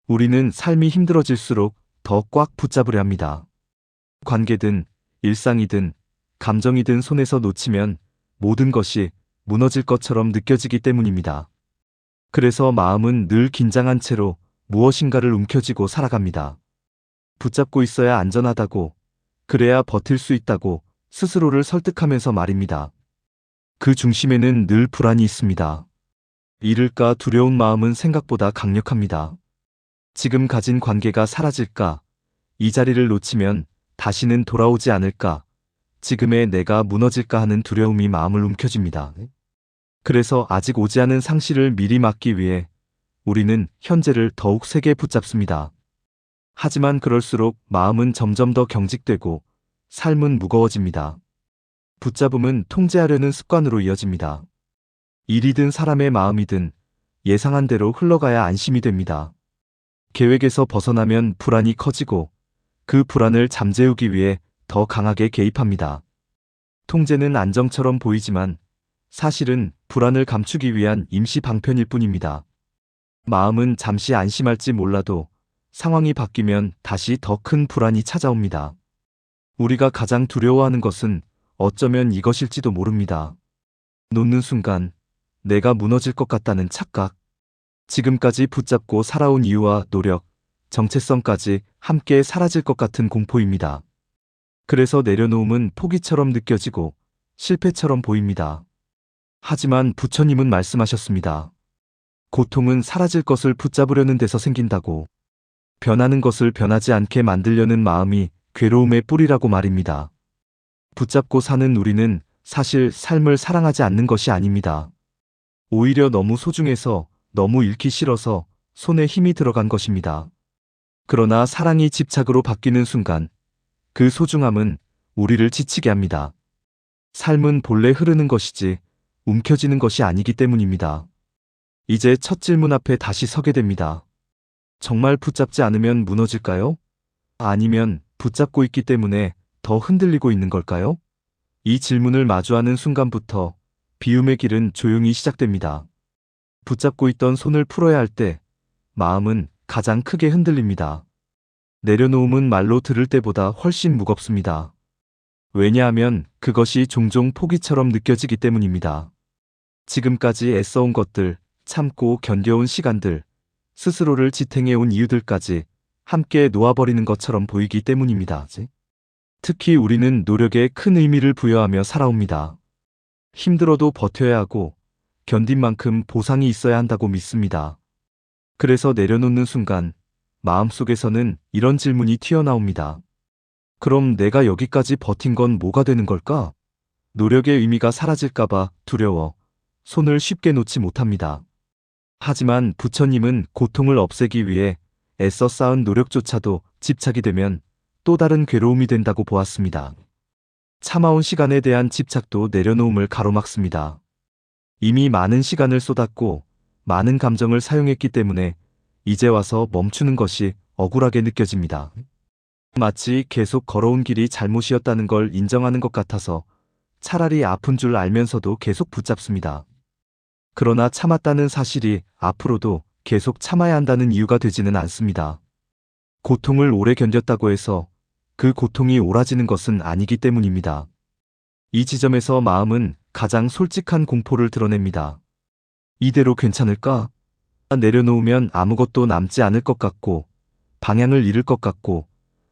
우리는 삶이 힘들어질수록 더 꽉 붙잡으려 합니다. 관계든 일상이든 감정이든 손에서 놓치면 모든 것이 무너질 것처럼 느껴지기 때문입니다. 그래서 마음은 늘 긴장한 채로 무엇인가를 움켜쥐고 살아갑니다. 붙잡고 있어야 안전하다고, 그래야 버틸 수 있다고 스스로를 설득하면서 말입니다. 그 중심에는 늘 불안이 있습니다. 잃을까 두려운 마음은 생각보다 강력합니다. 지금 가진 관계가 사라질까? 이 자리를 놓치면 다시는 돌아오지 않을까? 지금의 내가 무너질까 하는 두려움이 마음을 움켜쥡니다. 그래서 아직 오지 않은 상실을 미리 막기 위해 우리는 현재를 더욱 세게 붙잡습니다. 하지만 그럴수록 마음은 점점 더 경직되고 삶은 무거워집니다. 붙잡음은 통제하려는 습관으로 이어집니다. 일이든 사람의 마음이든 예상한 대로 흘러가야 안심이 됩니다. 계획에서 벗어나면 불안이 커지고 그 불안을 잠재우기 위해 더 강하게 개입합니다. 통제는 안정처럼 보이지만 사실은 불안을 감추기 위한 임시 방편일 뿐입니다. 마음은 잠시 안심할지 몰라도 상황이 바뀌면 다시 더 큰 불안이 찾아옵니다. 우리가 가장 두려워하는 것은 어쩌면 이것일지도 모릅니다. 놓는 순간 내가 무너질 것 같다는 착각, 지금까지 붙잡고 살아온 이유와 노력, 정체성까지 함께 사라질 것 같은 공포입니다. 그래서 내려놓음은 포기처럼 느껴지고 실패처럼 보입니다. 하지만 부처님은 말씀하셨습니다. 고통은 사라질 것을 붙잡으려는 데서 생긴다고. 변하는 것을 변하지 않게 만들려는 마음이 괴로움의 뿌리라고 말입니다. 붙잡고 사는 우리는 사실 삶을 사랑하지 않는 것이 아닙니다. 오히려 너무 소중해서, 너무 잃기 싫어서 손에 힘이 들어간 것입니다. 그러나 사랑이 집착으로 바뀌는 순간 그 소중함은 우리를 지치게 합니다. 삶은 본래 흐르는 것이지 움켜쥐는 것이 아니기 때문입니다. 이제 첫 질문 앞에 다시 서게 됩니다. 정말 붙잡지 않으면 무너질까요? 아니면 붙잡고 있기 때문에 더 흔들리고 있는 걸까요? 이 질문을 마주하는 순간부터 비움의 길은 조용히 시작됩니다. 붙잡고 있던 손을 풀어야 할 때 마음은 가장 크게 흔들립니다. 내려놓음은 말로 들을 때보다 훨씬 무겁습니다. 왜냐하면 그것이 종종 포기처럼 느껴지기 때문입니다. 지금까지 애써온 것들, 참고 견뎌온 시간들, 스스로를 지탱해온 이유들까지 함께 놓아버리는 것처럼 보이기 때문입니다. 특히 우리는 노력에 큰 의미를 부여하며 살아옵니다. 힘들어도 버텨야 하고 견딘 만큼 보상이 있어야 한다고 믿습니다. 그래서 내려놓는 순간 마음속에서는 이런 질문이 튀어나옵니다. 그럼 내가 여기까지 버틴 건 뭐가 되는 걸까? 노력의 의미가 사라질까봐 두려워 손을 쉽게 놓지 못합니다. 하지만 부처님은 고통을 없애기 위해 애써 쌓은 노력조차도 집착이 되면 또 다른 괴로움이 된다고 보았습니다. 참아온 시간에 대한 집착도 내려놓음을 가로막습니다. 이미 많은 시간을 쏟았고 많은 감정을 사용했기 때문에 이제 와서 멈추는 것이 억울하게 느껴집니다. 마치 계속 걸어온 길이 잘못이었다는 걸 인정하는 것 같아서 차라리 아픈 줄 알면서도 계속 붙잡습니다. 그러나 참았다는 사실이 앞으로도 계속 참아야 한다는 이유가 되지는 않습니다. 고통을 오래 견뎠다고 해서 그 고통이 옳아지는 것은 아니기 때문입니다. 이 지점에서 마음은 가장 솔직한 공포를 드러냅니다. 이대로 괜찮을까? 내려놓으면 아무것도 남지 않을 것 같고, 방향을 잃을 것 같고,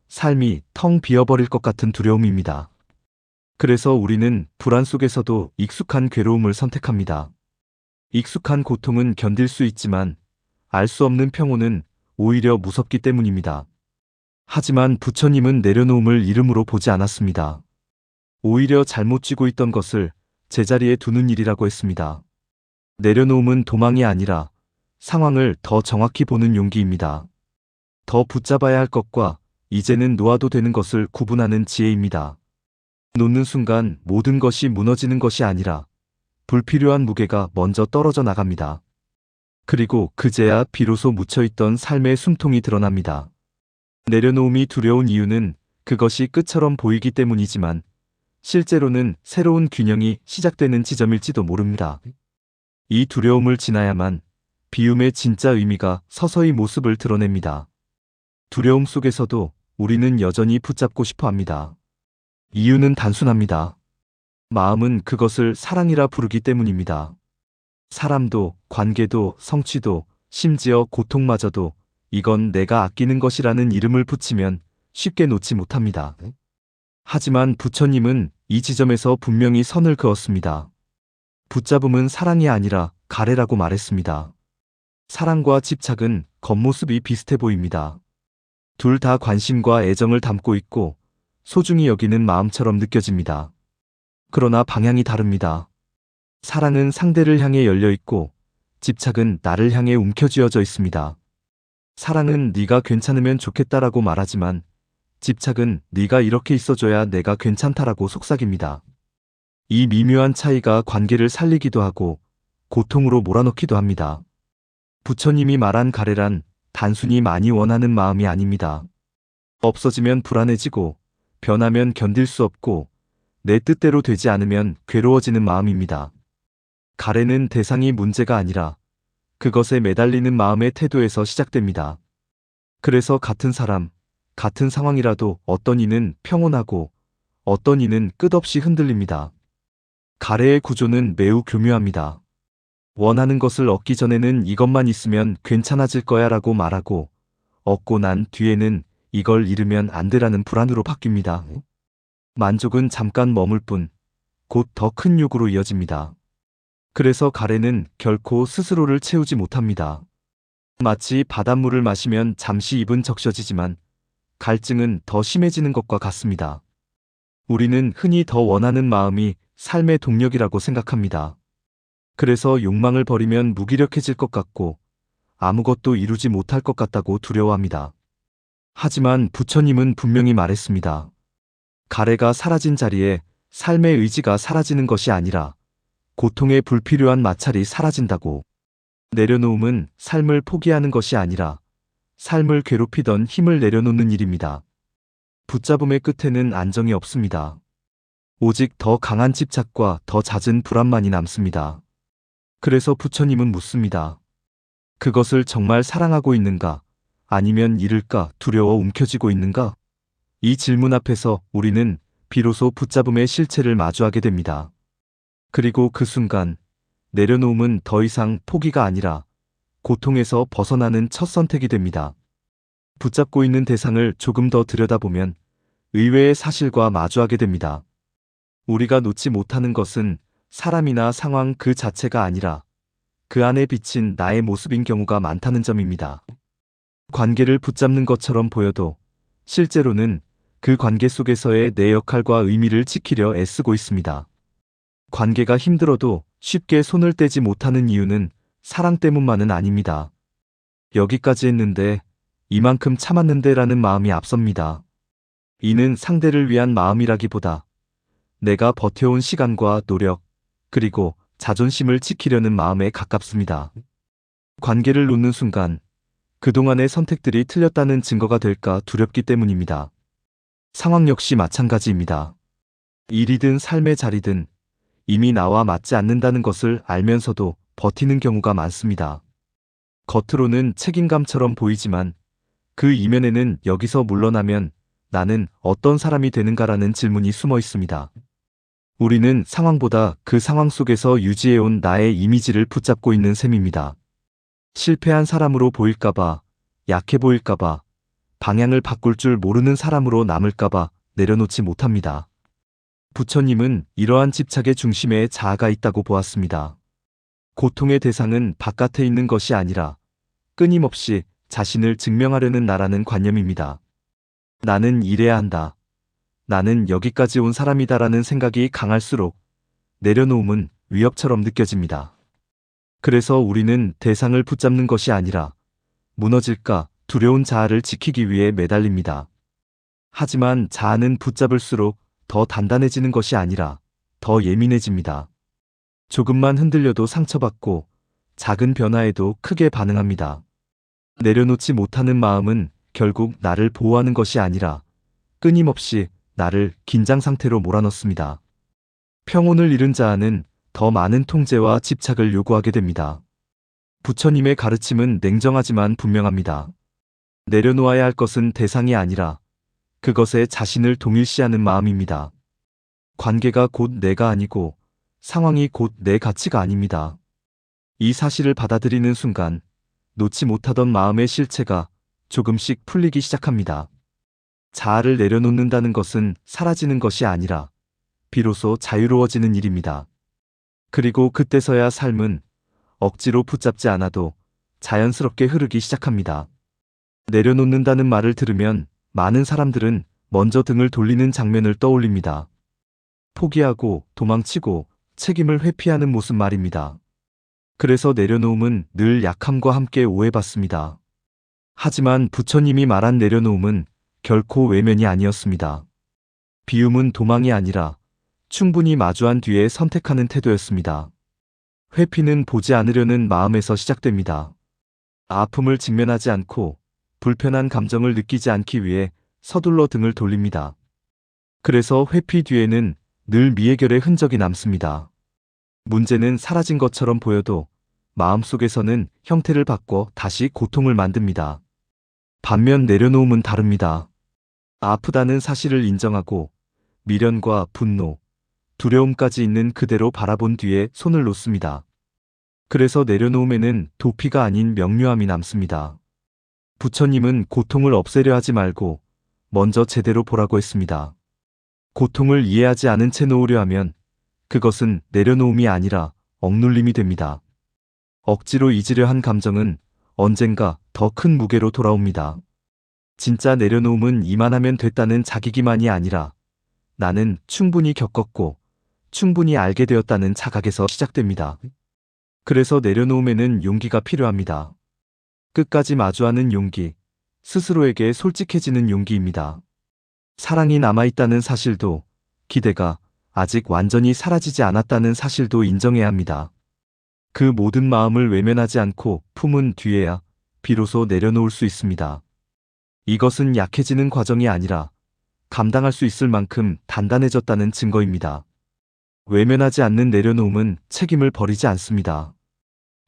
삶이 텅 비어버릴 것 같은 두려움입니다. 그래서 우리는 불안 속에서도 익숙한 괴로움을 선택합니다. 익숙한 고통은 견딜 수 있지만 알 수 없는 평온은 오히려 무섭기 때문입니다. 하지만 부처님은 내려놓음을 이름으로 보지 않았습니다. 오히려 잘못 쥐고 있던 것을 제자리에 두는 일이라고 했습니다. 내려놓음은 도망이 아니라 상황을 더 정확히 보는 용기입니다. 더 붙잡아야 할 것과 이제는 놓아도 되는 것을 구분하는 지혜입니다. 놓는 순간 모든 것이 무너지는 것이 아니라 불필요한 무게가 먼저 떨어져 나갑니다. 그리고 그제야 비로소 묻혀있던 삶의 숨통이 드러납니다. 내려놓음이 두려운 이유는 그것이 끝처럼 보이기 때문이지만 실제로는 새로운 균형이 시작되는 지점일지도 모릅니다. 이 두려움을 지나야만 비움의 진짜 의미가 서서히 모습을 드러냅니다. 두려움 속에서도 우리는 여전히 붙잡고 싶어 합니다. 이유는 단순합니다. 마음은 그것을 사랑이라 부르기 때문입니다. 사람도, 관계도, 성취도, 심지어 고통마저도 이건 내가 아끼는 것이라는 이름을 붙이면 쉽게 놓지 못합니다. 하지만 부처님은 이 지점에서 분명히 선을 그었습니다. 붙잡음은 사랑이 아니라 가래라고 말했습니다. 사랑과 집착은 겉모습이 비슷해 보입니다. 둘 다 관심과 애정을 담고 있고 소중히 여기는 마음처럼 느껴집니다. 그러나 방향이 다릅니다. 사랑은 상대를 향해 열려 있고 집착은 나를 향해 움켜쥐어져 있습니다. 사랑은 네가 괜찮으면 좋겠다라고 말하지만 집착은 네가 이렇게 있어줘야 내가 괜찮다라고 속삭입니다. 이 미묘한 차이가 관계를 살리기도 하고 고통으로 몰아넣기도 합니다. 부처님이 말한 가래란 단순히 많이 원하는 마음이 아닙니다. 없어지면 불안해지고 변하면 견딜 수 없고 내 뜻대로 되지 않으면 괴로워지는 마음입니다. 가래는 대상이 문제가 아니라 그것에 매달리는 마음의 태도에서 시작됩니다. 그래서 같은 사람, 같은 상황이라도 어떤 이는 평온하고 어떤 이는 끝없이 흔들립니다. 가래의 구조는 매우 교묘합니다. 원하는 것을 얻기 전에는 이것만 있으면 괜찮아질 거야 라고 말하고 얻고 난 뒤에는 이걸 잃으면 안 되라는 불안으로 바뀝니다. 만족은 잠깐 머물 뿐 곧 더 큰 요구로 이어집니다. 그래서 가래는 결코 스스로를 채우지 못합니다. 마치 바닷물을 마시면 잠시 입은 적셔지지만 갈증은 더 심해지는 것과 같습니다. 우리는 흔히 더 원하는 마음이 삶의 동력이라고 생각합니다. 그래서 욕망을 버리면 무기력해질 것 같고 아무것도 이루지 못할 것 같다고 두려워합니다. 하지만 부처님은 분명히 말했습니다. 가래가 사라진 자리에 삶의 의지가 사라지는 것이 아니라 고통의 불필요한 마찰이 사라진다고. 내려놓음은 삶을 포기하는 것이 아니라 삶을 괴롭히던 힘을 내려놓는 일입니다. 붙잡음의 끝에는 안정이 없습니다. 오직 더 강한 집착과 더 잦은 불안만이 남습니다. 그래서 부처님은 묻습니다. 그것을 정말 사랑하고 있는가? 아니면 잃을까 두려워 움켜쥐고 있는가? 이 질문 앞에서 우리는 비로소 붙잡음의 실체를 마주하게 됩니다. 그리고 그 순간 내려놓음은 더 이상 포기가 아니라 고통에서 벗어나는 첫 선택이 됩니다. 붙잡고 있는 대상을 조금 더 들여다보면 의외의 사실과 마주하게 됩니다. 우리가 놓지 못하는 것은 사람이나 상황 그 자체가 아니라 그 안에 비친 나의 모습인 경우가 많다는 점입니다. 관계를 붙잡는 것처럼 보여도 실제로는 그 관계 속에서의 내 역할과 의미를 지키려 애쓰고 있습니다. 관계가 힘들어도 쉽게 손을 떼지 못하는 이유는 사랑 때문만은 아닙니다. 여기까지 했는데 이만큼 참았는데 라는 마음이 앞섭니다. 이는 상대를 위한 마음이라기보다 내가 버텨온 시간과 노력, 그리고 자존심을 지키려는 마음에 가깝습니다. 관계를 놓는 순간 그동안의 선택들이 틀렸다는 증거가 될까 두렵기 때문입니다. 상황 역시 마찬가지입니다. 일이든 삶의 자리든 이미 나와 맞지 않는다는 것을 알면서도 버티는 경우가 많습니다. 겉으로는 책임감처럼 보이지만 그 이면에는 여기서 물러나면 나는 어떤 사람이 되는가라는 질문이 숨어 있습니다. 우리는 상황보다 그 상황 속에서 유지해온 나의 이미지를 붙잡고 있는 셈입니다. 실패한 사람으로 보일까봐, 약해 보일까봐, 방향을 바꿀 줄 모르는 사람으로 남을까봐 내려놓지 못합니다. 부처님은 이러한 집착의 중심에 자아가 있다고 보았습니다. 고통의 대상은 바깥에 있는 것이 아니라 끊임없이 자신을 증명하려는 나라는 관념입니다. 나는 이래야 한다. 나는 여기까지 온 사람이다라는 생각이 강할수록 내려놓음은 위협처럼 느껴집니다. 그래서 우리는 대상을 붙잡는 것이 아니라 무너질까 두려운 자아를 지키기 위해 매달립니다. 하지만 자아는 붙잡을수록 더 단단해지는 것이 아니라 더 예민해집니다. 조금만 흔들려도 상처받고 작은 변화에도 크게 반응합니다. 내려놓지 못하는 마음은 결국 나를 보호하는 것이 아니라 끊임없이 나를 긴장 상태로 몰아넣습니다. 평온을 잃은 자아는 더 많은 통제와 집착을 요구하게 됩니다. 부처님의 가르침은 냉정하지만 분명합니다. 내려놓아야 할 것은 대상이 아니라 그것에 자신을 동일시하는 마음입니다. 관계가 곧 내가 아니고 상황이 곧 내 가치가 아닙니다. 이 사실을 받아들이는 순간 놓지 못하던 마음의 실체가 조금씩 풀리기 시작합니다. 자아를 내려놓는다는 것은 사라지는 것이 아니라 비로소 자유로워지는 일입니다. 그리고 그때서야 삶은 억지로 붙잡지 않아도 자연스럽게 흐르기 시작합니다. 내려놓는다는 말을 들으면 많은 사람들은 먼저 등을 돌리는 장면을 떠올립니다. 포기하고 도망치고 책임을 회피하는 모습 말입니다. 그래서 내려놓음은 늘 약함과 함께 오해받습니다. 하지만 부처님이 말한 내려놓음은 결코 외면이 아니었습니다. 비움은 도망이 아니라 충분히 마주한 뒤에 선택하는 태도였습니다. 회피는 보지 않으려는 마음에서 시작됩니다. 아픔을 직면하지 않고 불편한 감정을 느끼지 않기 위해 서둘러 등을 돌립니다. 그래서 회피 뒤에는 늘 미해결의 흔적이 남습니다. 문제는 사라진 것처럼 보여도 마음속에서는 형태를 바꿔 다시 고통을 만듭니다. 반면 내려놓음은 다릅니다. 아프다는 사실을 인정하고 미련과 분노, 두려움까지 있는 그대로 바라본 뒤에 손을 놓습니다. 그래서 내려놓음에는 도피가 아닌 명료함이 남습니다. 부처님은 고통을 없애려 하지 말고 먼저 제대로 보라고 했습니다. 고통을 이해하지 않은 채 놓으려 하면 그것은 내려놓음이 아니라 억눌림이 됩니다. 억지로 잊으려 한 감정은 언젠가 더 큰 무게로 돌아옵니다. 진짜 내려놓음은 이만하면 됐다는 자기기만이 아니라 나는 충분히 겪었고 충분히 알게 되었다는 자각에서 시작됩니다. 그래서 내려놓음에는 용기가 필요합니다. 끝까지 마주하는 용기, 스스로에게 솔직해지는 용기입니다. 사랑이 남아있다는 사실도, 기대가 아직 완전히 사라지지 않았다는 사실도 인정해야 합니다. 그 모든 마음을 외면하지 않고 품은 뒤에야 비로소 내려놓을 수 있습니다. 이것은 약해지는 과정이 아니라 감당할 수 있을 만큼 단단해졌다는 증거입니다. 외면하지 않는 내려놓음은 책임을 버리지 않습니다.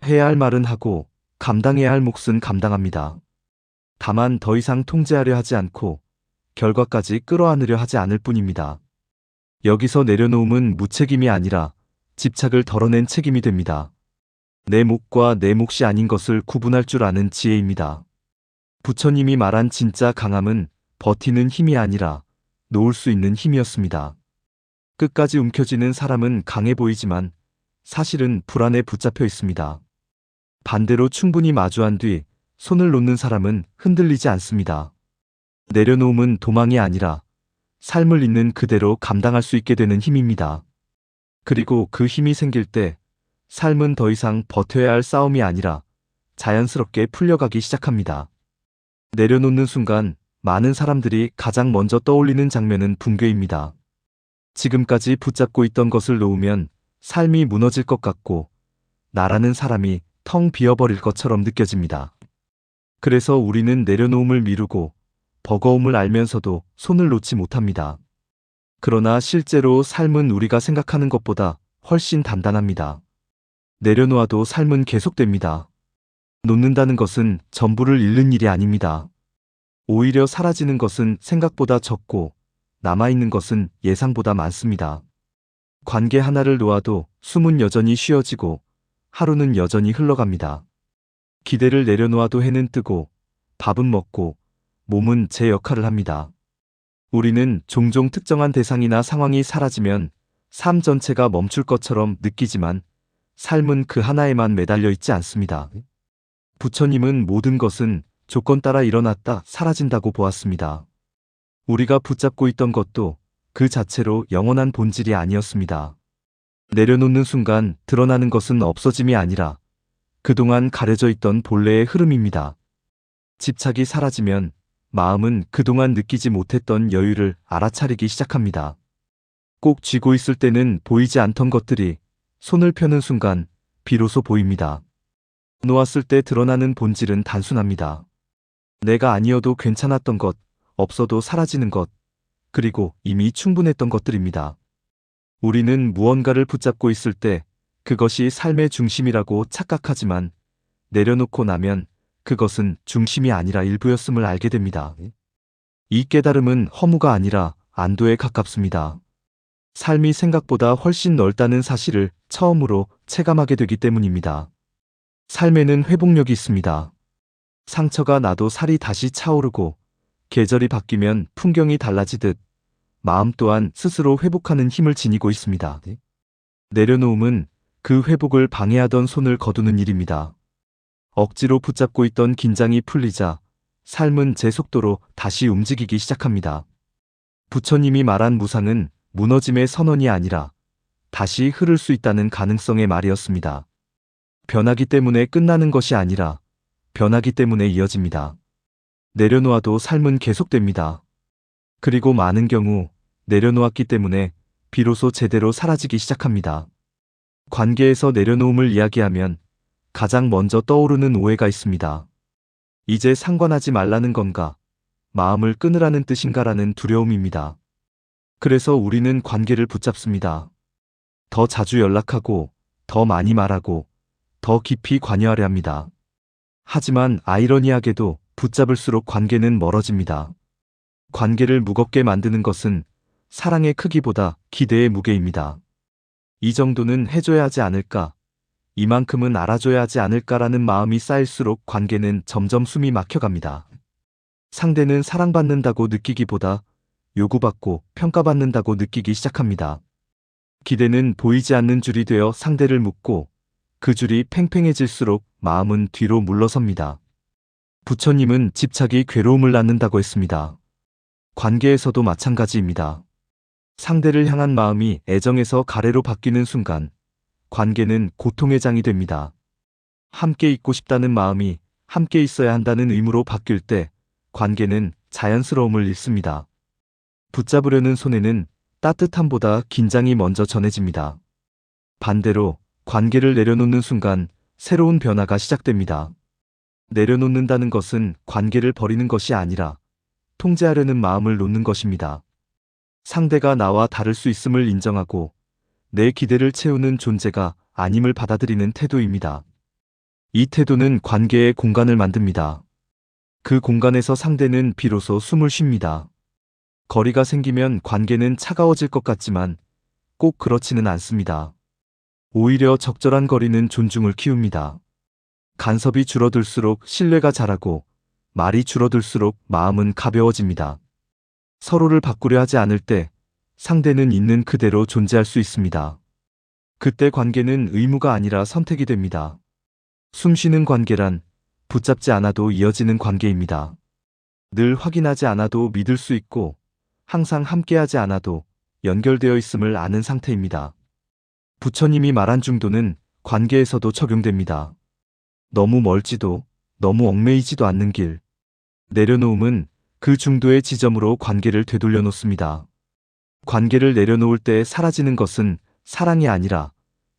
해야 할 말은 하고 감당해야 할 몫은 감당합니다. 다만 더 이상 통제하려 하지 않고 결과까지 끌어안으려 하지 않을 뿐입니다. 여기서 내려놓음은 무책임이 아니라 집착을 덜어낸 책임이 됩니다. 내 몫과 내 몫이 아닌 것을 구분할 줄 아는 지혜입니다. 부처님이 말한 진짜 강함은 버티는 힘이 아니라 놓을 수 있는 힘이었습니다. 끝까지 움켜쥐는 사람은 강해 보이지만 사실은 불안에 붙잡혀 있습니다. 반대로 충분히 마주한 뒤 손을 놓는 사람은 흔들리지 않습니다. 내려놓음은 도망이 아니라 삶을 있는 그대로 감당할 수 있게 되는 힘입니다. 그리고 그 힘이 생길 때 삶은 더 이상 버텨야 할 싸움이 아니라 자연스럽게 풀려가기 시작합니다. 내려놓는 순간 많은 사람들이 가장 먼저 떠올리는 장면은 붕괴입니다. 지금까지 붙잡고 있던 것을 놓으면 삶이 무너질 것 같고 나라는 사람이 텅 비어버릴 것처럼 느껴집니다. 그래서 우리는 내려놓음을 미루고 버거움을 알면서도 손을 놓지 못합니다. 그러나 실제로 삶은 우리가 생각하는 것보다 훨씬 단단합니다. 내려놓아도 삶은 계속됩니다. 놓는다는 것은 전부를 잃는 일이 아닙니다. 오히려 사라지는 것은 생각보다 적고 남아있는 것은 예상보다 많습니다. 관계 하나를 놓아도 숨은 여전히 쉬어지고 하루는 여전히 흘러갑니다. 기대를 내려놓아도 해는 뜨고 밥은 먹고 몸은 제 역할을 합니다. 우리는 종종 특정한 대상이나 상황이 사라지면 삶 전체가 멈출 것처럼 느끼지만 삶은 그 하나에만 매달려 있지 않습니다. 부처님은 모든 것은 조건 따라 일어났다 사라진다고 보았습니다. 우리가 붙잡고 있던 것도 그 자체로 영원한 본질이 아니었습니다. 내려놓는 순간 드러나는 것은 없어짐이 아니라 그동안 가려져 있던 본래의 흐름입니다. 집착이 사라지면 마음은 그동안 느끼지 못했던 여유를 알아차리기 시작합니다. 꼭 쥐고 있을 때는 보이지 않던 것들이 손을 펴는 순간 비로소 보입니다. 놓았을 때 드러나는 본질은 단순합니다. 내가 아니어도 괜찮았던 것, 없어도 사라지는 것, 그리고 이미 충분했던 것들입니다. 우리는 무언가를 붙잡고 있을 때 그것이 삶의 중심이라고 착각하지만 내려놓고 나면 그것은 중심이 아니라 일부였음을 알게 됩니다. 이 깨달음은 허무가 아니라 안도에 가깝습니다. 삶이 생각보다 훨씬 넓다는 사실을 처음으로 체감하게 되기 때문입니다. 삶에는 회복력이 있습니다. 상처가 나도 살이 다시 차오르고 계절이 바뀌면 풍경이 달라지듯 마음 또한 스스로 회복하는 힘을 지니고 있습니다. 내려놓음은 그 회복을 방해하던 손을 거두는 일입니다. 억지로 붙잡고 있던 긴장이 풀리자 삶은 제 속도로 다시 움직이기 시작합니다. 부처님이 말한 무상은 무너짐의 선언이 아니라 다시 흐를 수 있다는 가능성의 말이었습니다. 변하기 때문에 끝나는 것이 아니라 변하기 때문에 이어집니다. 내려놓아도 삶은 계속됩니다. 그리고 많은 경우 내려놓았기 때문에 비로소 제대로 사라지기 시작합니다. 관계에서 내려놓음을 이야기하면 가장 먼저 떠오르는 오해가 있습니다. 이제 상관하지 말라는 건가? 마음을 끊으라는 뜻인가라는 두려움입니다. 그래서 우리는 관계를 붙잡습니다. 더 자주 연락하고, 더 많이 말하고, 더 깊이 관여하려 합니다. 하지만 아이러니하게도 붙잡을수록 관계는 멀어집니다. 관계를 무겁게 만드는 것은 사랑의 크기보다 기대의 무게입니다. 이 정도는 해줘야 하지 않을까? 이만큼은 알아줘야 하지 않을까라는 마음이 쌓일수록 관계는 점점 숨이 막혀갑니다. 상대는 사랑받는다고 느끼기보다 요구받고 평가받는다고 느끼기 시작합니다. 기대는 보이지 않는 줄이 되어 상대를 묶고 그 줄이 팽팽해질수록 마음은 뒤로 물러섭니다. 부처님은 집착이 괴로움을 낳는다고 했습니다. 관계에서도 마찬가지입니다. 상대를 향한 마음이 애정에서 가래로 바뀌는 순간 관계는 고통의 장이 됩니다. 함께 있고 싶다는 마음이 함께 있어야 한다는 의무로 바뀔 때 관계는 자연스러움을 잃습니다. 붙잡으려는 손에는 따뜻함보다 긴장이 먼저 전해집니다. 반대로 관계를 내려놓는 순간 새로운 변화가 시작됩니다. 내려놓는다는 것은 관계를 버리는 것이 아니라 통제하려는 마음을 놓는 것입니다. 상대가 나와 다를 수 있음을 인정하고 내 기대를 채우는 존재가 아님을 받아들이는 태도입니다. 이 태도는 관계의 공간을 만듭니다. 그 공간에서 상대는 비로소 숨을 쉽니다. 거리가 생기면 관계는 차가워질 것 같지만 꼭 그렇지는 않습니다. 오히려 적절한 거리는 존중을 키웁니다. 간섭이 줄어들수록 신뢰가 자라고 말이 줄어들수록 마음은 가벼워집니다. 서로를 바꾸려 하지 않을 때 상대는 있는 그대로 존재할 수 있습니다. 그때 관계는 의무가 아니라 선택이 됩니다. 숨쉬는 관계란 붙잡지 않아도 이어지는 관계입니다. 늘 확인하지 않아도 믿을 수 있고 항상 함께하지 않아도 연결되어 있음을 아는 상태입니다. 부처님이 말한 중도는 관계에서도 적용됩니다. 너무 멀지도 너무 얽매이지도 않는 길. 내려놓음은 그 중도의 지점으로 관계를 되돌려 놓습니다. 관계를 내려놓을 때 사라지는 것은 사랑이 아니라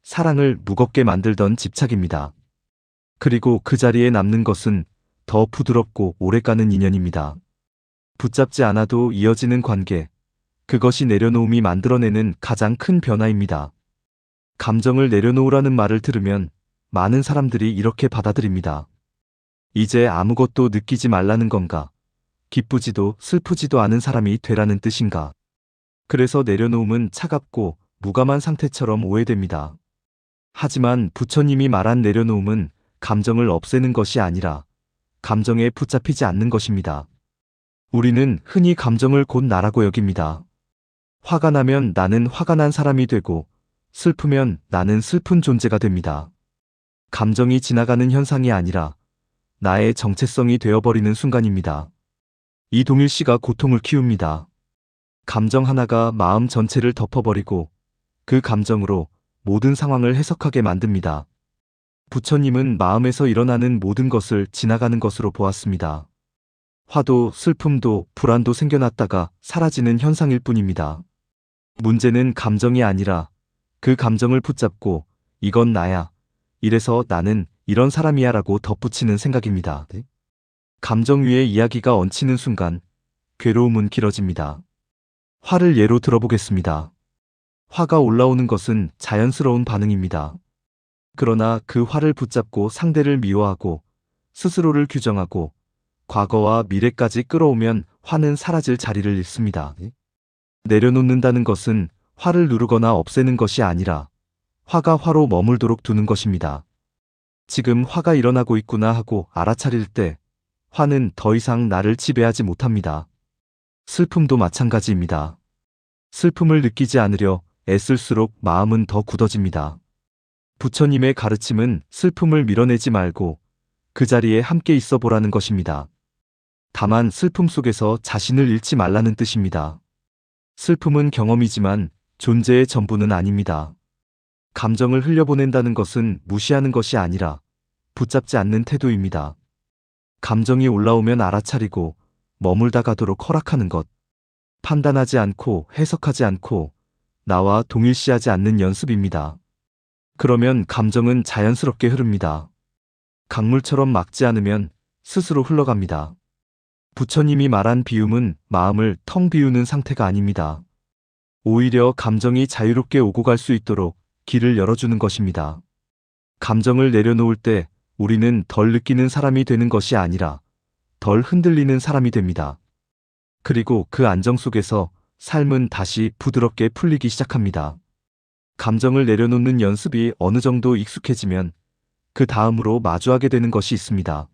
사랑을 무겁게 만들던 집착입니다. 그리고 그 자리에 남는 것은 더 부드럽고 오래가는 인연입니다. 붙잡지 않아도 이어지는 관계, 그것이 내려놓음이 만들어내는 가장 큰 변화입니다. 감정을 내려놓으라는 말을 들으면 많은 사람들이 이렇게 받아들입니다. 이제 아무것도 느끼지 말라는 건가? 기쁘지도 슬프지도 않은 사람이 되라는 뜻인가? 그래서 내려놓음은 차갑고 무감한 상태처럼 오해됩니다. 하지만 부처님이 말한 내려놓음은 감정을 없애는 것이 아니라 감정에 붙잡히지 않는 것입니다. 우리는 흔히 감정을 곧 나라고 여깁니다. 화가 나면 나는 화가 난 사람이 되고 슬프면 나는 슬픈 존재가 됩니다. 감정이 지나가는 현상이 아니라 나의 정체성이 되어버리는 순간입니다. 이동일 씨가 고통을 키웁니다. 감정 하나가 마음 전체를 덮어버리고 그 감정으로 모든 상황을 해석하게 만듭니다. 부처님은 마음에서 일어나는 모든 것을 지나가는 것으로 보았습니다. 화도 슬픔도 불안도 생겨났다가 사라지는 현상일 뿐입니다. 문제는 감정이 아니라 그 감정을 붙잡고 이건 나야, 이래서 나는 이런 사람이야 라고 덧붙이는 생각입니다. 감정 위에 이야기가 얹히는 순간 괴로움은 길어집니다. 화를 예로 들어보겠습니다. 화가 올라오는 것은 자연스러운 반응입니다. 그러나 그 화를 붙잡고 상대를 미워하고 스스로를 규정하고 과거와 미래까지 끌어오면 화는 사라질 자리를 잃습니다. 내려놓는다는 것은 화를 누르거나 없애는 것이 아니라 화가 화로 머물도록 두는 것입니다. 지금 화가 일어나고 있구나 하고 알아차릴 때 화는 더 이상 나를 지배하지 못합니다. 슬픔도 마찬가지입니다. 슬픔을 느끼지 않으려 애쓸수록 마음은 더 굳어집니다. 부처님의 가르침은 슬픔을 밀어내지 말고 그 자리에 함께 있어 보라는 것입니다. 다만 슬픔 속에서 자신을 잃지 말라는 뜻입니다. 슬픔은 경험이지만 존재의 전부는 아닙니다. 감정을 흘려보낸다는 것은 무시하는 것이 아니라 붙잡지 않는 태도입니다. 감정이 올라오면 알아차리고 머물다 가도록 허락하는 것. 판단하지 않고 해석하지 않고 나와 동일시하지 않는 연습입니다. 그러면 감정은 자연스럽게 흐릅니다. 강물처럼 막지 않으면 스스로 흘러갑니다. 부처님이 말한 비움은 마음을 텅 비우는 상태가 아닙니다. 오히려 감정이 자유롭게 오고 갈 수 있도록 길을 열어주는 것입니다. 감정을 내려놓을 때 우리는 덜 느끼는 사람이 되는 것이 아니라 덜 흔들리는 사람이 됩니다. 그리고 그 안정 속에서 삶은 다시 부드럽게 풀리기 시작합니다. 감정을 내려놓는 연습이 어느 정도 익숙해지면 그 다음으로 마주하게 되는 것이 있습니다.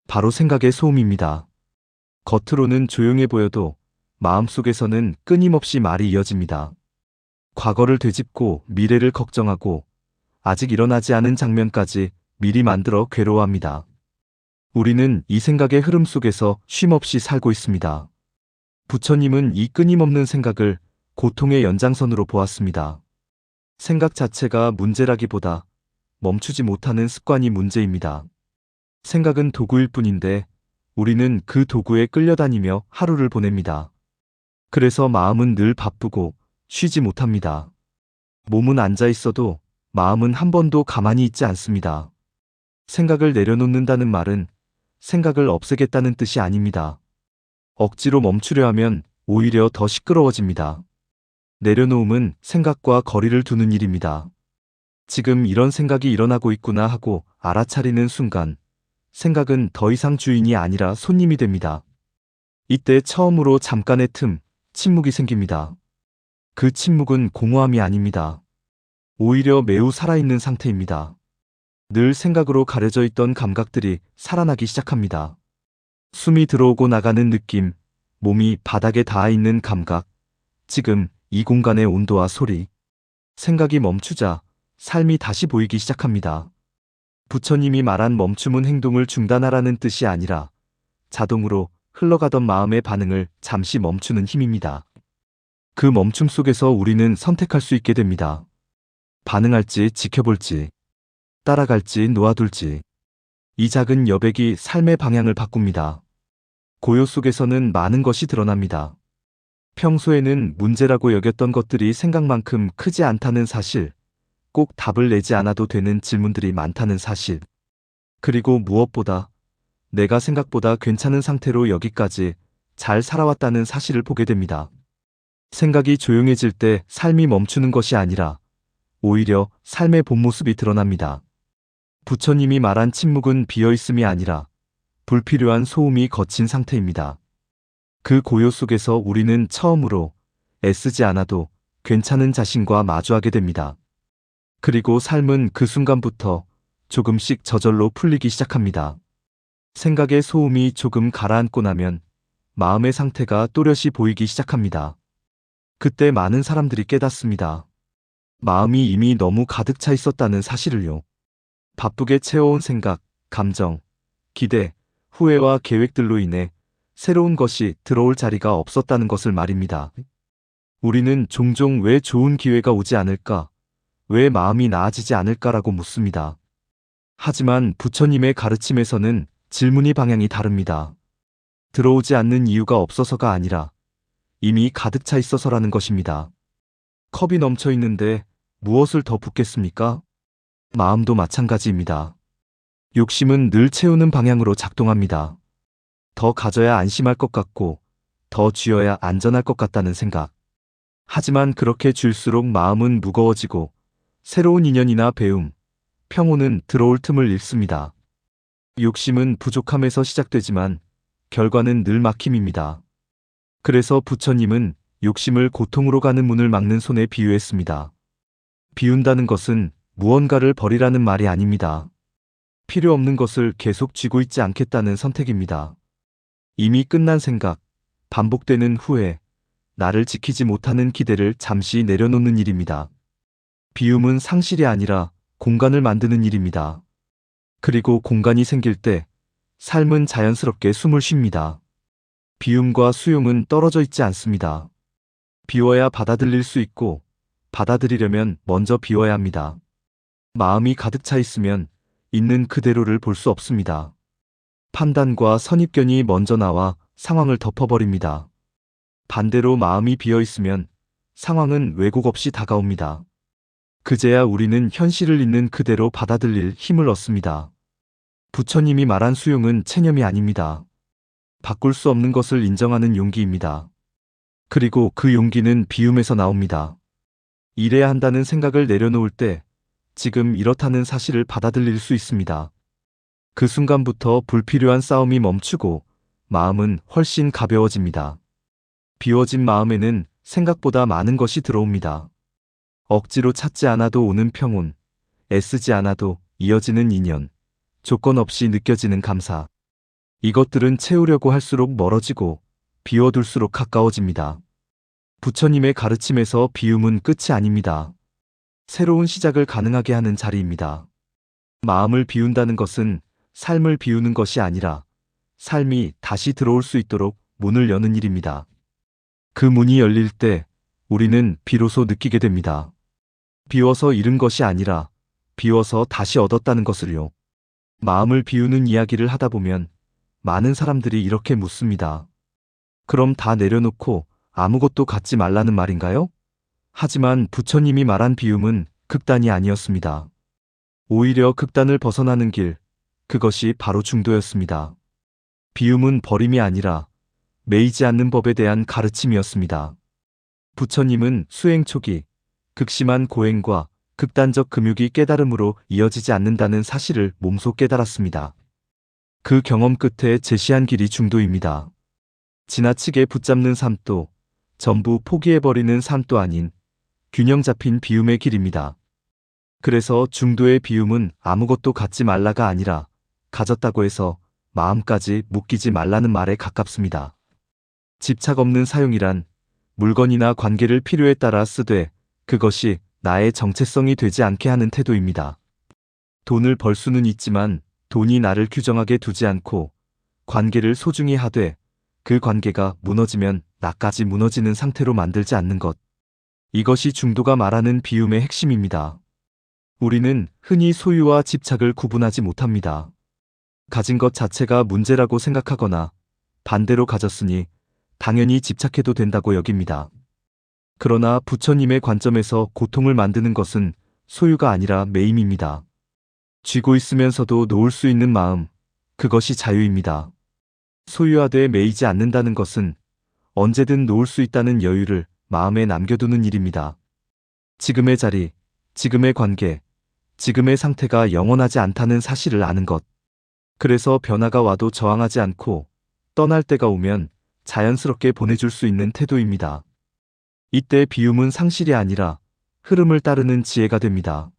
바로 생각의 소음입니다. 겉으로는 조용해 보여도 마음속에서는 끊임없이 말이 이어집니다. 과거를 되짚고 미래를 걱정하고 아직 일어나지 않은 장면까지 미리 만들어 괴로워합니다. 우리는 이 생각의 흐름 속에서 쉼없이 살고 있습니다. 부처님은 이 끊임없는 생각을 고통의 연장선으로 보았습니다. 생각 자체가 문제라기보다 멈추지 못하는 습관이 문제입니다. 생각은 도구일 뿐인데 우리는 그 도구에 끌려다니며 하루를 보냅니다. 그래서 마음은 늘 바쁘고 쉬지 못합니다. 몸은 앉아 있어도 마음은 한 번도 가만히 있지 않습니다. 생각을 내려놓는다는 말은 생각을 없애겠다는 뜻이 아닙니다. 억지로 멈추려 하면 오히려 더 시끄러워집니다. 내려놓음은 생각과 거리를 두는 일입니다. 지금 이런 생각이 일어나고 있구나 하고 알아차리는 순간 생각은 더 이상 주인이 아니라 손님이 됩니다. 이때 처음으로 잠깐의 틈, 침묵이 생깁니다. 그 침묵은 공허함이 아닙니다. 오히려 매우 살아있는 상태입니다. 늘 생각으로 가려져 있던 감각들이 살아나기 시작합니다. 숨이 들어오고 나가는 느낌, 몸이 바닥에 닿아 있는 감각, 지금 이 공간의 온도와 소리. 생각이 멈추자 삶이 다시 보이기 시작합니다. 부처님이 말한 멈춤은 행동을 중단하라는 뜻이 아니라 자동으로 흘러가던 마음의 반응을 잠시 멈추는 힘입니다. 그 멈춤 속에서 우리는 선택할 수 있게 됩니다. 반응할지 지켜볼지, 따라갈지 놓아둘지. 이 작은 여백이 삶의 방향을 바꿉니다. 고요 속에서는 많은 것이 드러납니다. 평소에는 문제라고 여겼던 것들이 생각만큼 크지 않다는 사실, 꼭 답을 내지 않아도 되는 질문들이 많다는 사실, 그리고 무엇보다 내가 생각보다 괜찮은 상태로 여기까지 잘 살아왔다는 사실을 보게 됩니다. 생각이 조용해질 때 삶이 멈추는 것이 아니라 오히려 삶의 본 모습이 드러납니다. 부처님이 말한 침묵은 비어있음이 아니라 불필요한 소음이 거친 상태입니다. 그 고요 속에서 우리는 처음으로 애쓰지 않아도 괜찮은 자신과 마주하게 됩니다. 그리고 삶은 그 순간부터 조금씩 저절로 풀리기 시작합니다. 생각의 소음이 조금 가라앉고 나면 마음의 상태가 또렷이 보이기 시작합니다. 그때 많은 사람들이 깨닫습니다. 마음이 이미 너무 가득 차 있었다는 사실을요. 바쁘게 채워온 생각, 감정, 기대, 후회와 계획들로 인해 새로운 것이 들어올 자리가 없었다는 것을 말입니다. 우리는 종종 왜 좋은 기회가 오지 않을까? 왜 마음이 나아지지 않을까라고 묻습니다. 하지만 부처님의 가르침에서는 질문의 방향이 다릅니다. 들어오지 않는 이유가 없어서가 아니라 이미 가득 차 있어서라는 것입니다. 컵이 넘쳐 있는데 무엇을 더 붓겠습니까? 마음도 마찬가지입니다. 욕심은 늘 채우는 방향으로 작동합니다. 더 가져야 안심할 것 같고 더 쥐어야 안전할 것 같다는 생각. 하지만 그렇게 줄수록 마음은 무거워지고 새로운 인연이나 배움, 평온은 들어올 틈을 잃습니다. 욕심은 부족함에서 시작되지만 결과는 늘 막힘입니다. 그래서 부처님은 욕심을 고통으로 가는 문을 막는 손에 비유했습니다. 비운다는 것은 무언가를 버리라는 말이 아닙니다. 필요 없는 것을 계속 쥐고 있지 않겠다는 선택입니다. 이미 끝난 생각, 반복되는 후회, 나를 지키지 못하는 기대를 잠시 내려놓는 일입니다. 비움은 상실이 아니라 공간을 만드는 일입니다. 그리고 공간이 생길 때 삶은 자연스럽게 숨을 쉽니다. 비움과 수용은 떨어져 있지 않습니다. 비워야 받아들일 수 있고 받아들이려면 먼저 비워야 합니다. 마음이 가득 차 있으면 있는 그대로를 볼 수 없습니다. 판단과 선입견이 먼저 나와 상황을 덮어버립니다. 반대로 마음이 비어 있으면 상황은 왜곡 없이 다가옵니다. 그제야 우리는 현실을 있는 그대로 받아들일 힘을 얻습니다. 부처님이 말한 수용은 체념이 아닙니다. 바꿀 수 없는 것을 인정하는 용기입니다. 그리고 그 용기는 비움에서 나옵니다. 이래야 한다는 생각을 내려놓을 때 지금 이렇다는 사실을 받아들일 수 있습니다. 그 순간부터 불필요한 싸움이 멈추고 마음은 훨씬 가벼워집니다. 비워진 마음에는 생각보다 많은 것이 들어옵니다. 억지로 찾지 않아도 오는 평온, 애쓰지 않아도 이어지는 인연, 조건 없이 느껴지는 감사. 이것들은 채우려고 할수록 멀어지고 비워둘수록 가까워집니다. 부처님의 가르침에서 비움은 끝이 아닙니다. 새로운 시작을 가능하게 하는 자리입니다. 마음을 비운다는 것은 삶을 비우는 것이 아니라 삶이 다시 들어올 수 있도록 문을 여는 일입니다. 그 문이 열릴 때 우리는 비로소 느끼게 됩니다. 비워서 잃은 것이 아니라 비워서 다시 얻었다는 것을요. 마음을 비우는 이야기를 하다 보면 많은 사람들이 이렇게 묻습니다. 그럼 다 내려놓고 아무것도 갖지 말라는 말인가요? 하지만 부처님이 말한 비움은 극단이 아니었습니다. 오히려 극단을 벗어나는 길, 그것이 바로 중도였습니다. 비움은 버림이 아니라 매이지 않는 법에 대한 가르침이었습니다. 부처님은 수행 초기, 극심한 고행과 극단적 금욕이 깨달음으로 이어지지 않는다는 사실을 몸소 깨달았습니다. 그 경험 끝에 제시한 길이 중도입니다. 지나치게 붙잡는 삶도, 전부 포기해버리는 삶도 아닌 균형 잡힌 비움의 길입니다. 그래서 중도의 비움은 아무것도 갖지 말라가 아니라 가졌다고 해서 마음까지 묶이지 말라는 말에 가깝습니다. 집착 없는 사용이란 물건이나 관계를 필요에 따라 쓰되 그것이 나의 정체성이 되지 않게 하는 태도입니다. 돈을 벌 수는 있지만 돈이 나를 규정하게 두지 않고 관계를 소중히 하되 그 관계가 무너지면 나까지 무너지는 상태로 만들지 않는 것. 이것이 중도가 말하는 비움의 핵심입니다. 우리는 흔히 소유와 집착을 구분하지 못합니다. 가진 것 자체가 문제라고 생각하거나 반대로 가졌으니 당연히 집착해도 된다고 여깁니다. 그러나 부처님의 관점에서 고통을 만드는 것은 소유가 아니라 매임입니다. 쥐고 있으면서도 놓을 수 있는 마음, 그것이 자유입니다. 소유하되 매이지 않는다는 것은 언제든 놓을 수 있다는 여유를 마음에 남겨두는 일입니다. 지금의 자리, 지금의 관계, 지금의 상태가 영원하지 않다는 사실을 아는 것. 그래서 변화가 와도 저항하지 않고 떠날 때가 오면 자연스럽게 보내줄 수 있는 태도입니다. 이때 비움은 상실이 아니라 흐름을 따르는 지혜가 됩니다.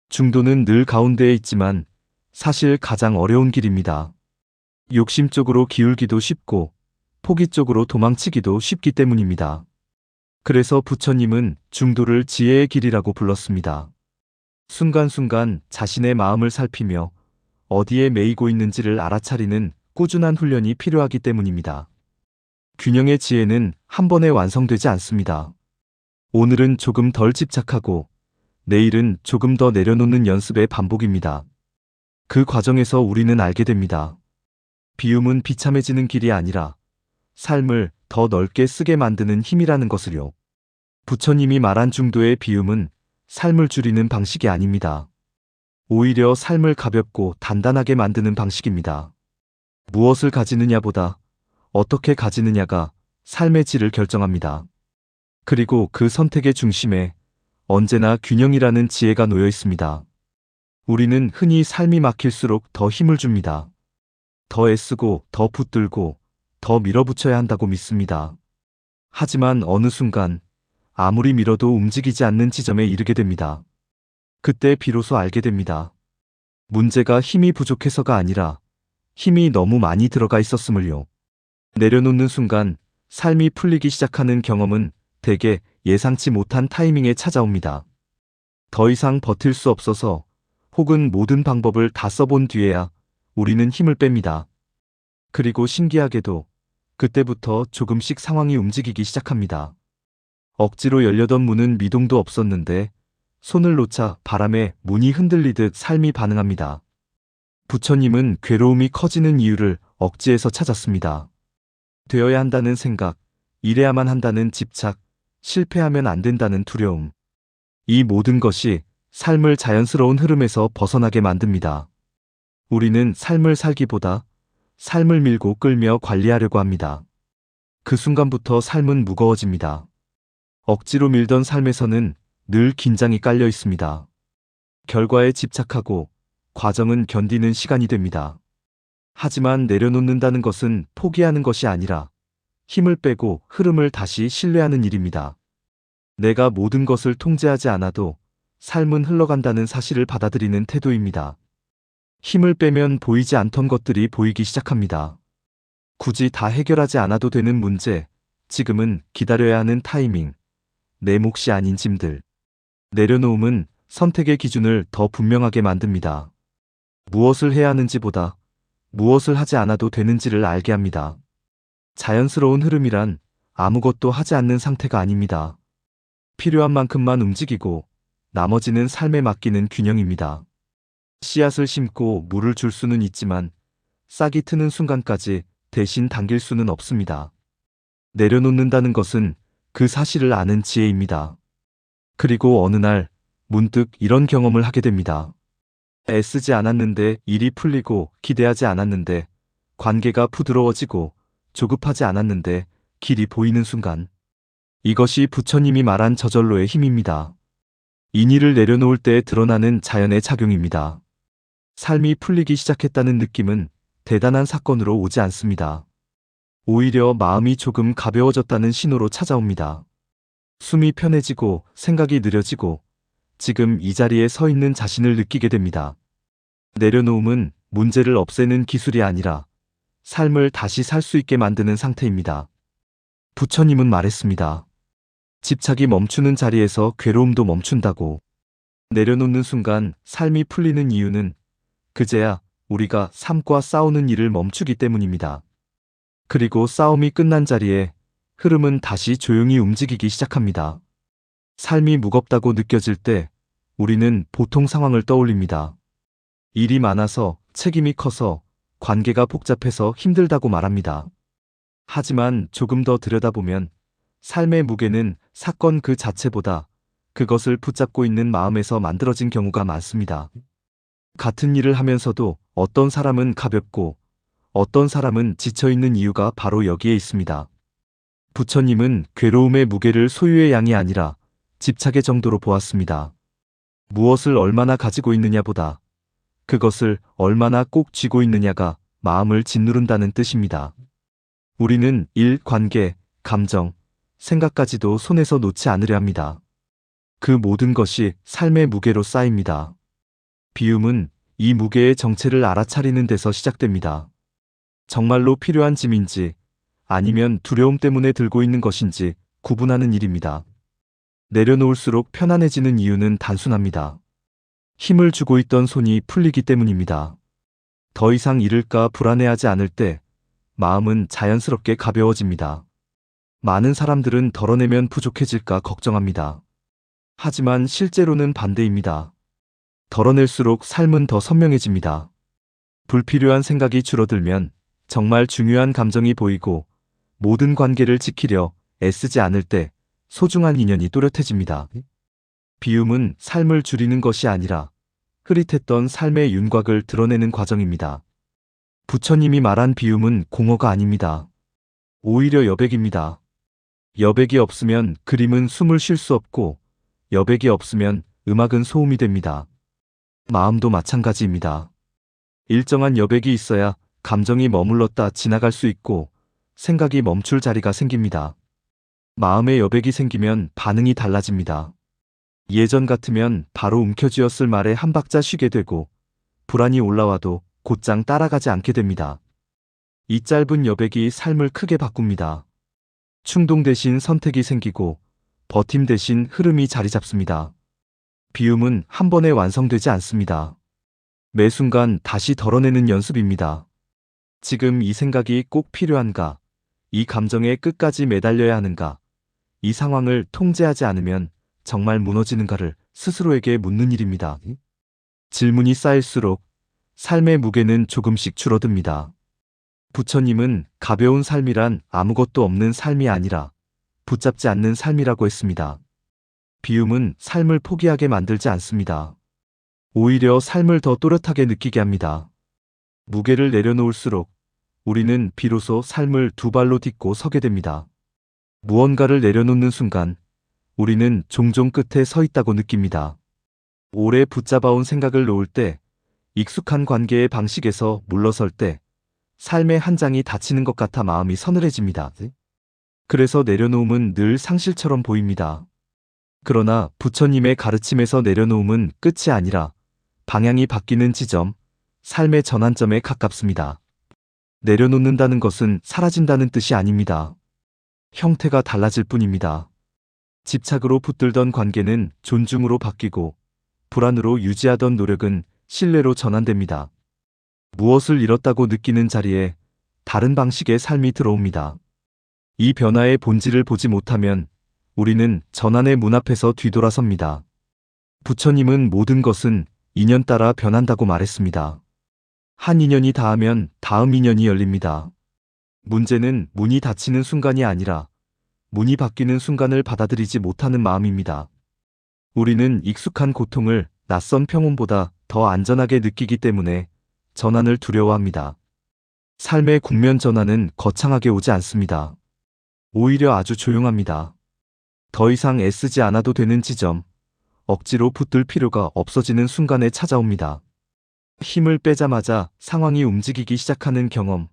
중도는 늘 가운데에 있지만 사실 가장 어려운 길입니다. 욕심 쪽으로 기울기도 쉽고 포기 쪽으로 도망치기도 쉽기 때문입니다. 그래서 부처님은 중도를 지혜의 길이라고 불렀습니다. 순간순간 자신의 마음을 살피며 어디에 매이고 있는지를 알아차리는 꾸준한 훈련이 필요하기 때문입니다. 균형의 지혜는 한 번에 완성되지 않습니다. 오늘은 조금 덜 집착하고 내일은 조금 더 내려놓는 연습의 반복입니다. 그 과정에서 우리는 알게 됩니다. 비움은 비참해지는 길이 아니라 삶을 더 넓게 쓰게 만드는 힘이라는 것을요. 부처님이 말한 중도의 비움은 삶을 줄이는 방식이 아닙니다. 오히려 삶을 가볍고 단단하게 만드는 방식입니다. 무엇을 가지느냐보다 어떻게 가지느냐가 삶의 질을 결정합니다. 그리고 그 선택의 중심에 언제나 균형이라는 지혜가 놓여 있습니다. 우리는 흔히 삶이 막힐수록 더 힘을 줍니다. 더 애쓰고 더 붙들고 더 밀어붙여야 한다고 믿습니다. 하지만 어느 순간 아무리 밀어도 움직이지 않는 지점에 이르게 됩니다. 그때 비로소 알게 됩니다. 문제가 힘이 부족해서가 아니라 힘이 너무 많이 들어가 있었음을요. 내려놓는 순간 삶이 풀리기 시작하는 경험은 대개 예상치 못한 타이밍에 찾아옵니다. 더 이상 버틸 수 없어서 혹은 모든 방법을 다 써본 뒤에야 우리는 힘을 뺍니다. 그리고 신기하게도 그때부터 조금씩 상황이 움직이기 시작합니다. 억지로 열려던 문은 미동도 없었는데 손을 놓자 바람에 문이 흔들리듯 삶이 반응합니다. 부처님은 괴로움이 커지는 이유를 억지에서 찾았습니다. 되어야 한다는 생각, 이래야만 한다는 집착, 실패하면 안 된다는 두려움. 이 모든 것이 삶을 자연스러운 흐름에서 벗어나게 만듭니다. 우리는 삶을 살기보다 삶을 밀고 끌며 관리하려고 합니다. 그 순간부터 삶은 무거워집니다. 억지로 밀던 삶에서는 늘 긴장이 깔려 있습니다. 결과에 집착하고 과정은 견디는 시간이 됩니다. 하지만 내려놓는다는 것은 포기하는 것이 아니라 힘을 빼고 흐름을 다시 신뢰하는 일입니다. 내가 모든 것을 통제하지 않아도 삶은 흘러간다는 사실을 받아들이는 태도입니다. 힘을 빼면 보이지 않던 것들이 보이기 시작합니다. 굳이 다 해결하지 않아도 되는 문제, 지금은 기다려야 하는 타이밍, 내 몫이 아닌 짐들. 내려놓음은 선택의 기준을 더 분명하게 만듭니다. 무엇을 해야 하는지보다 무엇을 하지 않아도 되는지를 알게 합니다. 자연스러운 흐름이란 아무것도 하지 않는 상태가 아닙니다. 필요한 만큼만 움직이고 나머지는 삶에 맡기는 균형입니다. 씨앗을 심고 물을 줄 수는 있지만 싹이 트는 순간까지 대신 당길 수는 없습니다. 내려놓는다는 것은 그 사실을 아는 지혜입니다. 그리고 어느 날 문득 이런 경험을 하게 됩니다. 애쓰지 않았는데 일이 풀리고 기대하지 않았는데 관계가 부드러워지고 조급하지 않았는데 길이 보이는 순간. 이것이 부처님이 말한 저절로의 힘입니다. 인의를 내려놓을 때 드러나는 자연의 작용입니다. 삶이 풀리기 시작했다는 느낌은 대단한 사건으로 오지 않습니다. 오히려 마음이 조금 가벼워졌다는 신호로 찾아옵니다. 숨이 편해지고 생각이 느려지고 지금 이 자리에 서 있는 자신을 느끼게 됩니다. 내려놓음은 문제를 없애는 기술이 아니라 삶을 다시 살 수 있게 만드는 상태입니다. 부처님은 말했습니다. 집착이 멈추는 자리에서 괴로움도 멈춘다고. 내려놓는 순간 삶이 풀리는 이유는 그제야 우리가 삶과 싸우는 일을 멈추기 때문입니다. 그리고 싸움이 끝난 자리에 흐름은 다시 조용히 움직이기 시작합니다. 삶이 무겁다고 느껴질 때 우리는 보통 상황을 떠올립니다. 일이 많아서, 책임이 커서, 관계가 복잡해서 힘들다고 말합니다. 하지만 조금 더 들여다보면 삶의 무게는 사건 그 자체보다 그것을 붙잡고 있는 마음에서 만들어진 경우가 많습니다. 같은 일을 하면서도 어떤 사람은 가볍고 어떤 사람은 지쳐있는 이유가 바로 여기에 있습니다. 부처님은 괴로움의 무게를 소유의 양이 아니라 집착의 정도로 보았습니다. 무엇을 얼마나 가지고 있느냐보다 그것을 얼마나 꼭 쥐고 있느냐가 마음을 짓누른다는 뜻입니다. 우리는 일, 관계, 감정, 생각까지도 손에서 놓지 않으려 합니다. 그 모든 것이 삶의 무게로 쌓입니다. 비움은 이 무게의 정체를 알아차리는 데서 시작됩니다. 정말로 필요한 짐인지 아니면 두려움 때문에 들고 있는 것인지 구분하는 일입니다. 내려놓을수록 편안해지는 이유는 단순합니다. 힘을 주고 있던 손이 풀리기 때문입니다. 더 이상 잃을까 불안해하지 않을 때 마음은 자연스럽게 가벼워집니다. 많은 사람들은 덜어내면 부족해질까 걱정합니다. 하지만 실제로는 반대입니다. 덜어낼수록 삶은 더 선명해집니다. 불필요한 생각이 줄어들면 정말 중요한 감정이 보이고 모든 관계를 지키려 애쓰지 않을 때 소중한 인연이 또렷해집니다. 비움은 삶을 줄이는 것이 아니라 흐릿했던 삶의 윤곽을 드러내는 과정입니다. 부처님이 말한 비움은 공허가 아닙니다. 오히려 여백입니다. 여백이 없으면 그림은 숨을 쉴 수 없고 여백이 없으면 음악은 소음이 됩니다. 마음도 마찬가지입니다. 일정한 여백이 있어야 감정이 머물렀다 지나갈 수 있고 생각이 멈출 자리가 생깁니다. 마음의 여백이 생기면 반응이 달라집니다. 예전 같으면 바로 움켜쥐었을 말에 한 박자 쉬게 되고 불안이 올라와도 곧장 따라가지 않게 됩니다. 이 짧은 여백이 삶을 크게 바꿉니다. 충동 대신 선택이 생기고 버팀 대신 흐름이 자리 잡습니다. 비움은 한 번에 완성되지 않습니다. 매 순간 다시 덜어내는 연습입니다. 지금 이 생각이 꼭 필요한가? 이 감정에 끝까지 매달려야 하는가? 이 상황을 통제하지 않으면 정말 무너지는가를 스스로에게 묻는 일입니다. 질문이 쌓일수록 삶의 무게는 조금씩 줄어듭니다. 부처님은 가벼운 삶이란 아무것도 없는 삶이 아니라 붙잡지 않는 삶이라고 했습니다. 비움은 삶을 포기하게 만들지 않습니다. 오히려 삶을 더 또렷하게 느끼게 합니다. 무게를 내려놓을수록 우리는 비로소 삶을 두 발로 딛고 서게 됩니다. 무언가를 내려놓는 순간 우리는 종종 끝에 서 있다고 느낍니다. 오래 붙잡아온 생각을 놓을 때, 익숙한 관계의 방식에서 물러설 때 삶의 한 장이 닫히는 것 같아 마음이 서늘해집니다. 그래서 내려놓음은 늘 상실처럼 보입니다. 그러나 부처님의 가르침에서 내려놓음은 끝이 아니라 방향이 바뀌는 지점, 삶의 전환점에 가깝습니다. 내려놓는다는 것은 사라진다는 뜻이 아닙니다. 형태가 달라질 뿐입니다. 집착으로 붙들던 관계는 존중으로 바뀌고 불안으로 유지하던 노력은 신뢰로 전환됩니다. 무엇을 잃었다고 느끼는 자리에 다른 방식의 삶이 들어옵니다. 이 변화의 본질을 보지 못하면 우리는 전환의 문 앞에서 뒤돌아섭니다. 부처님은 모든 것은 인연 따라 변한다고 말했습니다. 한 인연이 닿으면 다음 인연이 열립니다. 문제는 문이 닫히는 순간이 아니라 문이 바뀌는 순간을 받아들이지 못하는 마음입니다. 우리는 익숙한 고통을 낯선 평온보다 더 안전하게 느끼기 때문에 전환을 두려워합니다. 삶의 국면 전환은 거창하게 오지 않습니다. 오히려 아주 조용합니다. 더 이상 애쓰지 않아도 되는 지점, 억지로 붙들 필요가 없어지는 순간에 찾아옵니다. 힘을 빼자마자 상황이 움직이기 시작하는 경험,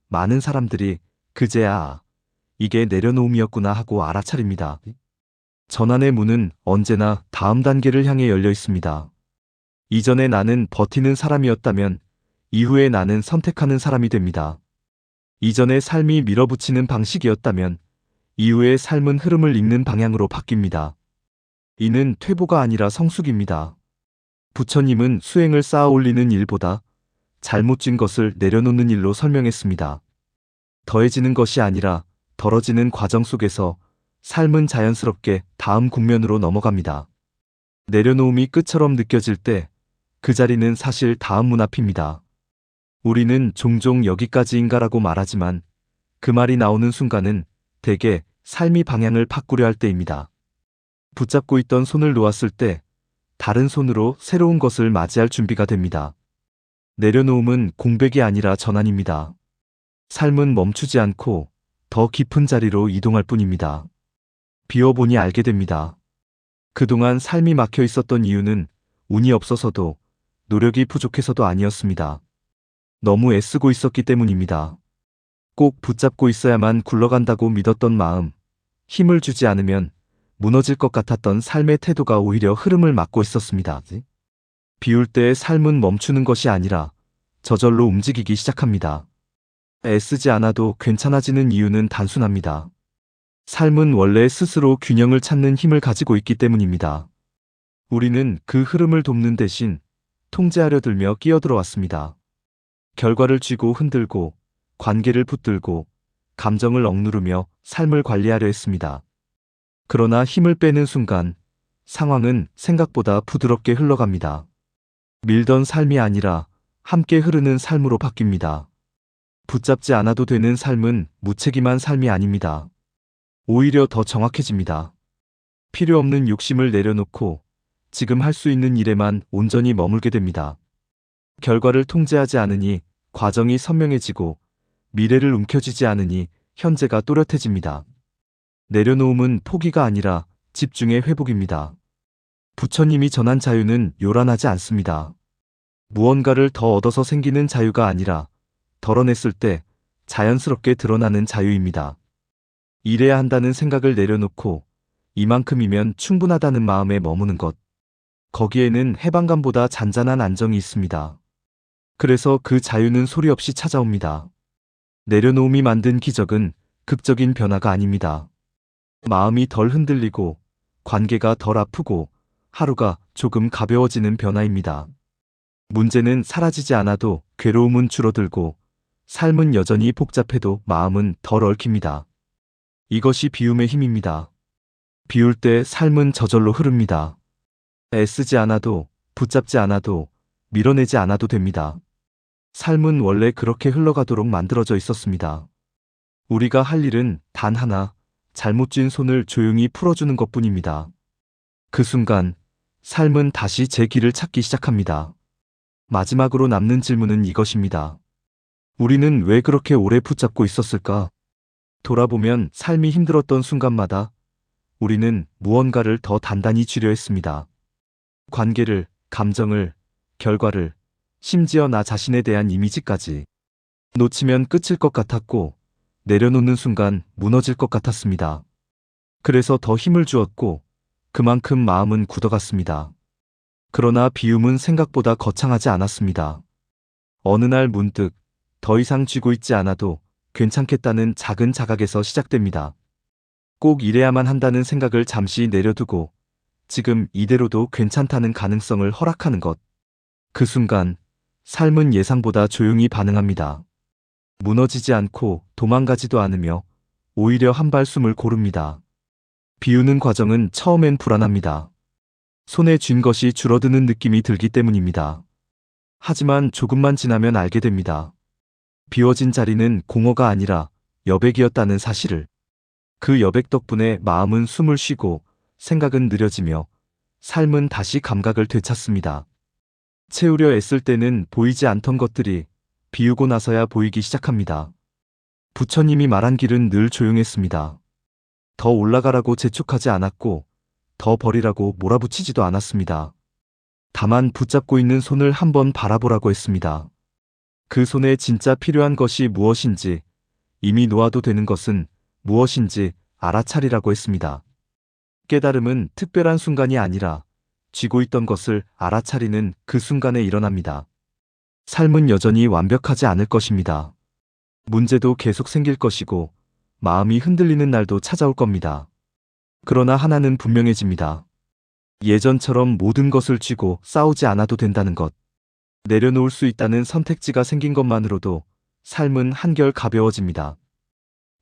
많은 사람들이 그제야 이게 내려놓음이었구나 하고 알아차립니다. 전환의 문은 언제나 다음 단계를 향해 열려 있습니다. 이전에 나는 버티는 사람이었다면 이후에 나는 선택하는 사람이 됩니다. 이전의 삶이 밀어붙이는 방식이었다면 이후의 삶은 흐름을 잇는 방향으로 바뀝니다. 이는 퇴보가 아니라 성숙입니다. 부처님은 수행을 쌓아 올리는 일보다 잘못 쥔 것을 내려놓는 일로 설명했습니다. 더해지는 것이 아니라 덜어지는 과정 속에서 삶은 자연스럽게 다음 국면으로 넘어갑니다. 내려놓음이 끝처럼 느껴질 때 그 자리는 사실 다음 문 앞입니다. 우리는 종종 여기까지인가라고 말하지만 그 말이 나오는 순간은 대개 삶이 방향을 바꾸려 할 때입니다. 붙잡고 있던 손을 놓았을 때 다른 손으로 새로운 것을 맞이할 준비가 됩니다. 내려놓음은 공백이 아니라 전환입니다. 삶은 멈추지 않고 더 깊은 자리로 이동할 뿐입니다. 비워보니 알게 됩니다. 그동안 삶이 막혀 있었던 이유는 운이 없어서도 노력이 부족해서도 아니었습니다. 너무 애쓰고 있었기 때문입니다. 꼭 붙잡고 있어야만 굴러간다고 믿었던 마음, 힘을 주지 않으면 무너질 것 같았던 삶의 태도가 오히려 흐름을 막고 있었습니다. 비울 때의 삶은 멈추는 것이 아니라 저절로 움직이기 시작합니다. 애쓰지 않아도 괜찮아지는 이유는 단순합니다. 삶은 원래 스스로 균형을 찾는 힘을 가지고 있기 때문입니다. 우리는 그 흐름을 돕는 대신 통제하려 들며 끼어들어왔습니다. 결과를 쥐고 흔들고 관계를 붙들고 감정을 억누르며 삶을 관리하려 했습니다. 그러나 힘을 빼는 순간 상황은 생각보다 부드럽게 흘러갑니다. 밀던 삶이 아니라 함께 흐르는 삶으로 바뀝니다. 붙잡지 않아도 되는 삶은 무책임한 삶이 아닙니다. 오히려 더 정확해집니다. 필요 없는 욕심을 내려놓고 지금 할 수 있는 일에만 온전히 머물게 됩니다. 결과를 통제하지 않으니 과정이 선명해지고 미래를 움켜쥐지 않으니 현재가 또렷해집니다. 내려놓음은 포기가 아니라 집중의 회복입니다. 부처님이 전한 자유는 요란하지 않습니다. 무언가를 더 얻어서 생기는 자유가 아니라 덜어냈을 때 자연스럽게 드러나는 자유입니다. 이래야 한다는 생각을 내려놓고 이만큼이면 충분하다는 마음에 머무는 것. 거기에는 해방감보다 잔잔한 안정이 있습니다. 그래서 그 자유는 소리 없이 찾아옵니다. 내려놓음이 만든 기적은 극적인 변화가 아닙니다. 마음이 덜 흔들리고 관계가 덜 아프고 하루가 조금 가벼워지는 변화입니다. 문제는 사라지지 않아도 괴로움은 줄어들고 삶은 여전히 복잡해도 마음은 덜 얽힙니다. 이것이 비움의 힘입니다. 비울 때 삶은 저절로 흐릅니다. 애쓰지 않아도, 붙잡지 않아도, 밀어내지 않아도 됩니다. 삶은 원래 그렇게 흘러가도록 만들어져 있었습니다. 우리가 할 일은 단 하나, 잘못 쥔 손을 조용히 풀어주는 것뿐입니다. 그 순간, 삶은 다시 제 길을 찾기 시작합니다. 마지막으로 남는 질문은 이것입니다. 우리는 왜 그렇게 오래 붙잡고 있었을까? 돌아보면 삶이 힘들었던 순간마다 우리는 무언가를 더 단단히 쥐려 했습니다. 관계를, 감정을, 결과를, 심지어 나 자신에 대한 이미지까지. 놓치면 끝일 것 같았고 내려놓는 순간 무너질 것 같았습니다. 그래서 더 힘을 주었고 그만큼 마음은 굳어갔습니다. 그러나 비움은 생각보다 거창하지 않았습니다. 어느 날 문득 더 이상 쥐고 있지 않아도 괜찮겠다는 작은 자각에서 시작됩니다. 꼭 이래야만 한다는 생각을 잠시 내려두고 지금 이대로도 괜찮다는 가능성을 허락하는 것. 그 순간 삶은 예상보다 조용히 반응합니다. 무너지지 않고 도망가지도 않으며 오히려 한 발 숨을 고릅니다. 비우는 과정은 처음엔 불안합니다. 손에 쥔 것이 줄어드는 느낌이 들기 때문입니다. 하지만 조금만 지나면 알게 됩니다. 비워진 자리는 공허가 아니라 여백이었다는 사실을. 그 여백 덕분에 마음은 숨을 쉬고 생각은 느려지며 삶은 다시 감각을 되찾습니다. 채우려 애쓸 때는 보이지 않던 것들이 비우고 나서야 보이기 시작합니다. 부처님이 말한 길은 늘 조용했습니다. 더 올라가라고 재촉하지 않았고 더 버리라고 몰아붙이지도 않았습니다. 다만 붙잡고 있는 손을 한번 바라보라고 했습니다. 그 손에 진짜 필요한 것이 무엇인지, 이미 놓아도 되는 것은 무엇인지 알아차리라고 했습니다. 깨달음은 특별한 순간이 아니라 쥐고 있던 것을 알아차리는 그 순간에 일어납니다. 삶은 여전히 완벽하지 않을 것입니다. 문제도 계속 생길 것이고 마음이 흔들리는 날도 찾아올 겁니다. 그러나 하나는 분명해집니다. 예전처럼 모든 것을 쥐고 싸우지 않아도 된다는 것. 내려놓을 수 있다는 선택지가 생긴 것만으로도 삶은 한결 가벼워집니다.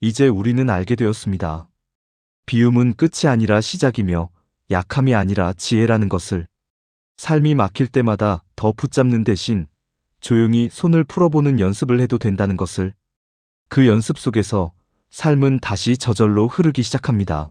이제 우리는 알게 되었습니다. 비움은 끝이 아니라 시작이며 약함이 아니라 지혜라는 것을. 삶이 막힐 때마다 더 붙잡는 대신 조용히 손을 풀어보는 연습을 해도 된다는 것을. 그 연습 속에서 삶은 다시 저절로 흐르기 시작합니다.